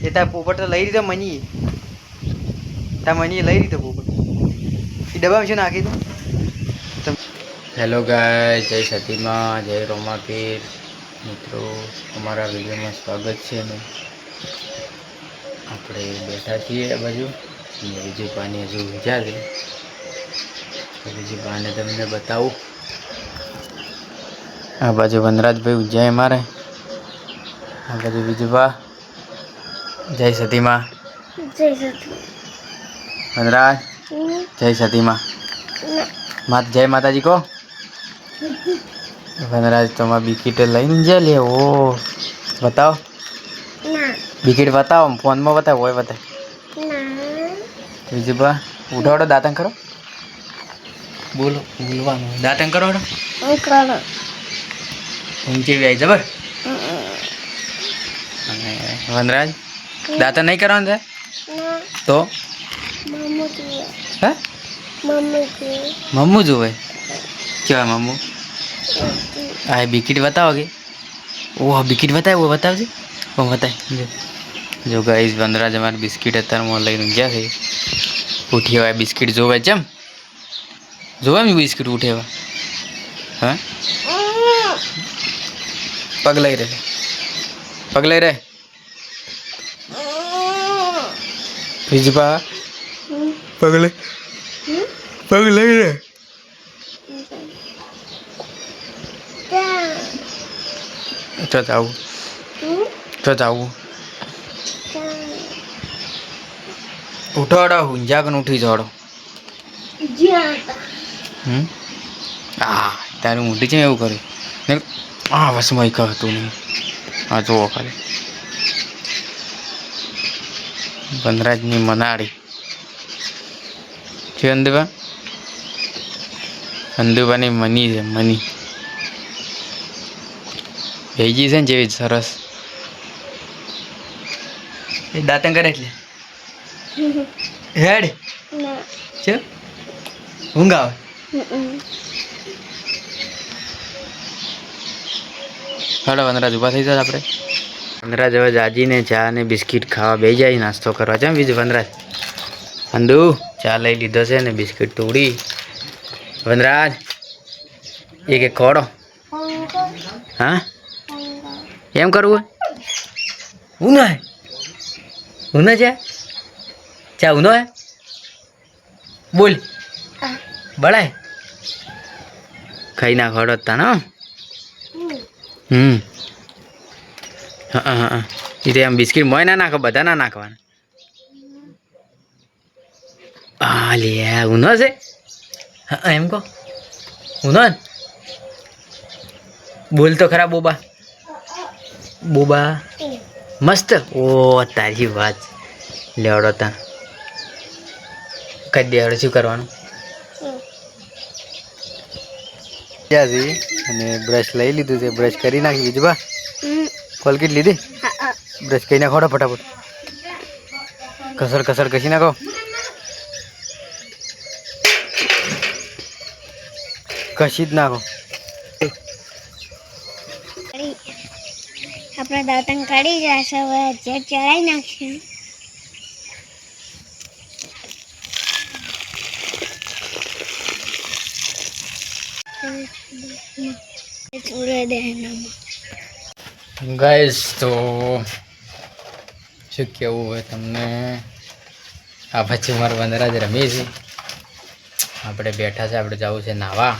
એ તાર પોપટ તો લઈ લીધો મની તાર મની લઈ લીધો પોપટ એ ડબ્બામાં શું નાખી દો. હેલો ગાય, જય સતીમાં, જય રોમાપીર મિત્રો, અમારા વિડીયોમાં સ્વાગત છે ને આપણે બેઠા છીએ આ બાજુ બીજું પાણી હજુ વિચારે બીજું પાણી તમને બતાવું. આ બાજુ વનરાજભાઈ ઉજ્જાય મારે, આ બાજુ બીજું બા જય સતીમાં, વનરાજ જય સતીમાં, જય માતાજી કહો. વનરાજ તમારે બિકીટ લઈને જાય લે. ઓ બતાવો બિકીટ બતાવો, ફોનમાં બતાવો હોય બતાવ. બીજું બા ઉઠાવડો, દાંતણ કરો, બોલો બોલવાનું દાંતણ કરો ઊંચી આવી જબર. અને વનરાજ દાંતણ નહીં કરવાનું છે તો હે મમ્મુ જોવે કેવાય મમ્મુ. આ બિકીટ બતાવો કે ઓહ બિકીટ બતાવો બતાવજે બતાય. જો ગાઈસ વનરાજ અમારે બિસ્કીટ અત્યારમાં લઈને ગયા છે. ઉઠી હોય બિસ્કીટ જોવે જેમ જોવે ને બિસ્કીટ ઉઠે એવા. હા પગ લઈ રહે પગ લઈ રહે બીજું પા પગ લઈ રહે. તો જાવું ઉઠાડો ઊંઝા કને ઉઠી જાડો. હા તારું ઊંધી છે એવું કર્યું ને. હા વસમાં હતું નહીં. હા જુઓ ખાલી વનરાજની મનાડી છે. અંદુબા અંદુબાની મની છે મની ભેજી છે ને જેવી સરસ. એ દાંતણ કરે એટલે હેડ છે ઊંઘ આવે. હાલો વનરાજ ઊભા થઈ જાય. આપણે વનરાજ હવે જાજીને ચા અને બિસ્કીટ ખાવા બે જાય, નાસ્તો કરવા છે. બીજું વનરાજ અંદુ ચા લઈ લીધો છે ને બિસ્કીટ તોડી. વનરાજ એક ખોડો હા એમ કરવું ઉનો હે ઉનો છે ચા ઉનો હે બોલ બળાય ખાઈ ના ખોડો તા. હા હા એ તો આમ બિસ્કીટ મોય ના નાખો, બધા ના નાખવાના. હા લે ઉનો છે. હા એમ કહો ઉનો બોલ તો ખરા બોબા બોબા મસ્ત. ઓ તારી વાત લેવડો તા કઈ દેવડે શું કરવાનું. અને બ્રશ લઈ લીધું છે, બ્રશ કરી નાખી. બીજું બા કોલગેટ લીધી, બ્રશ કરી નાખો ફટાફટ. કસર કસી નાખો. કશી જ નાખો. આપણા દાંતણ કાઢી જશે. હવે જે ચડાવી નાખશું. ગાઈસ તો શું કેવું હોય તમને. આ પછી મારા વનરાજ રમીએ છે, આપણે બેઠા છે. આપણે જવું છે નાવા.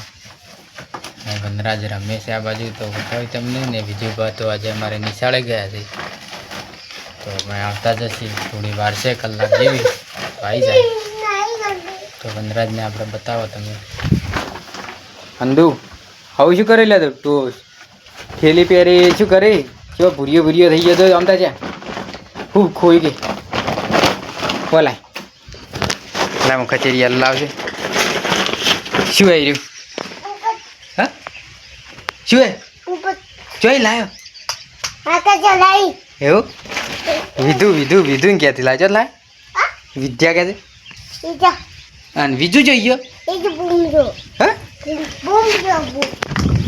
વનરાજ રમે છે આ બાજુ તો હોય તમને ને. બીજું બાદ તો આજે અમારે નિશાળે ગયા છે તો અમે આવતા જશે. થોડી વાર છે, કલાક જેવી તો આવી જાય. તો વનરાજને આપણે બતાવો તમે. અંદુ આવું શું કરી લે તું થેલી પહેરી શું કરી જો ભૂરીયો થઈ ગયો તો આમતા છે ખૂબ ખોઈ ગઈ. બોલાય એટલે હું કચેરી લાવશે. શું આવી રહ્યું હા શું હે જોઈ લાયો એવું વિધું ક્યાંથી લાવજો લાય વિદ્યા ક્યાંથી અને બીજું જોઈ ગયો હા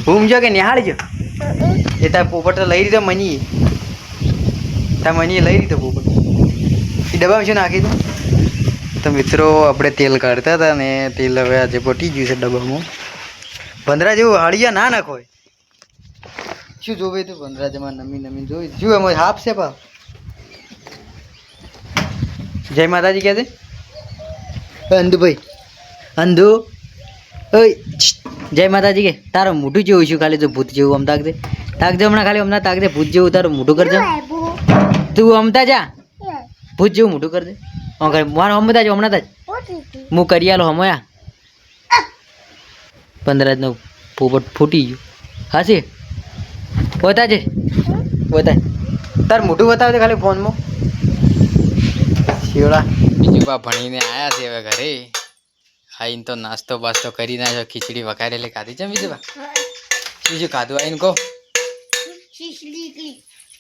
બૂમ જો કે નિહાળજો. એ તાર પોપટ તો લઈ લીધો મની તાર મનીએ લઈ લીધો પોપટ. એ ડબ્બામાં શું નાખી દઉં તો મિત્રો આપણે તેલ કાઢતા હતા ને તેલ હવે આજે પટી ગયું છે ડબ્બામાં ભંદરા જેવું હાળિયા ના નાખો શું જોવે તું ભંદરા જેમાં નમી જોઈ શું એમાં હાફ છે પા જય માતાજી કહે છે અંધુભાઈ અંધુ ઓય જય માતાજી કે તારું મોઢું જેવું છું ખાલી તો ભૂત જેવું આમ તાકજે હમણાં ખાલી હમણાં તાકજે ભૂત જેવું તારું મોઢું કરજે તું અમતા જા ભૂત જેવું મોઢું કરજે મારો હમતા જ હમણાં જ હું કરી આલો હમયા 15 નો પોપટ ફૂટી ગયું હાસી બતાજે બતાય તાર મોઢું બતાવજે ખાલી ફોનમાં શિવડા બીજું બા ભણીને આવ્યા છે હવે ઘરે આઈને તો નાસ્તો બાસ્તો કરી નાખ્યો ખીચડી વઘારેલી ખાધી છે બીજું બા બીજું ખાધું આઈને કહો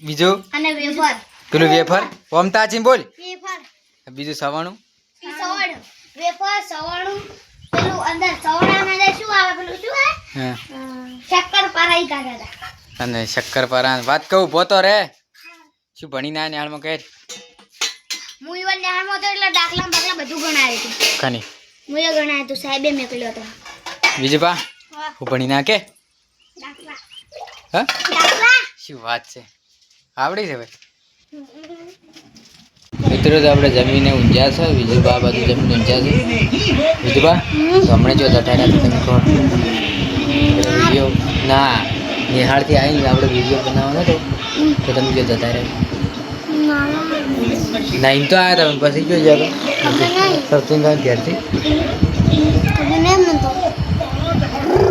બીજું અને વેફર પેલું વેફર ઓમતા છે બોલ વેફર બીજું સવાણું સવાણું વેફર સવાણું પેલું અંદર સવાણામાં અંદર શું આવે પેલું શું આવે હા શક્કર પારાઈ કાઢ્યા હતા અને શક્કરપારા વાત કહું પોતો રે શું ભણીને આવ્યા નિહાળમાં કહે હું ઈવન ન્યાણમાં તો એટલે દાખલા બાખલા બધું ગણાયું હતું ખાની હું એ ગણાયું હતું સાહેબે મેકલ્યો હતો બીજું બા હું ભણી ના કે દાખલા હા દાખલા શું વાત છે આવડી છે ભાઈ મિત્રો તો આપણે જમીને ઊંઝા છે બીજું બા બધું જમીને ઊંઝા છે બીજું બા તો હમણાં જો જતા રહ્યા તમે કહો વિડીયો ના નિહાળથી આવીને આપણે વિડીયો બનાવવાનો હતો તો તમે જો જતા રહ્યા ના એમ તો આવ્યા તમે પછી જો જાવ સૌથી ઘેરથી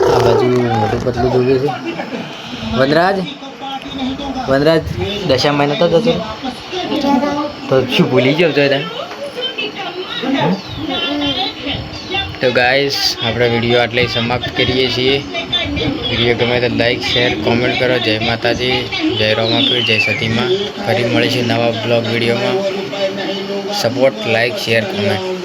આ બાજુ મોટું પતલું જોયું છે વનરાજ દશા મહિના તો જશે તો શું ભૂલી જાવ તો તો ગાઈસ આપણે વિડીયો આટલે સમાપ્ત કરીએ છીએ વિડીયો ગમે તો લાઈક શેર કોમેન્ટ કરો જય માતાજી જય રોમાપીર જય સતીમાં ફરી મળીશું નવા બ્લોગ વિડીયોમાં સપોર્ટ લાઈક શેર કોમેન્ટ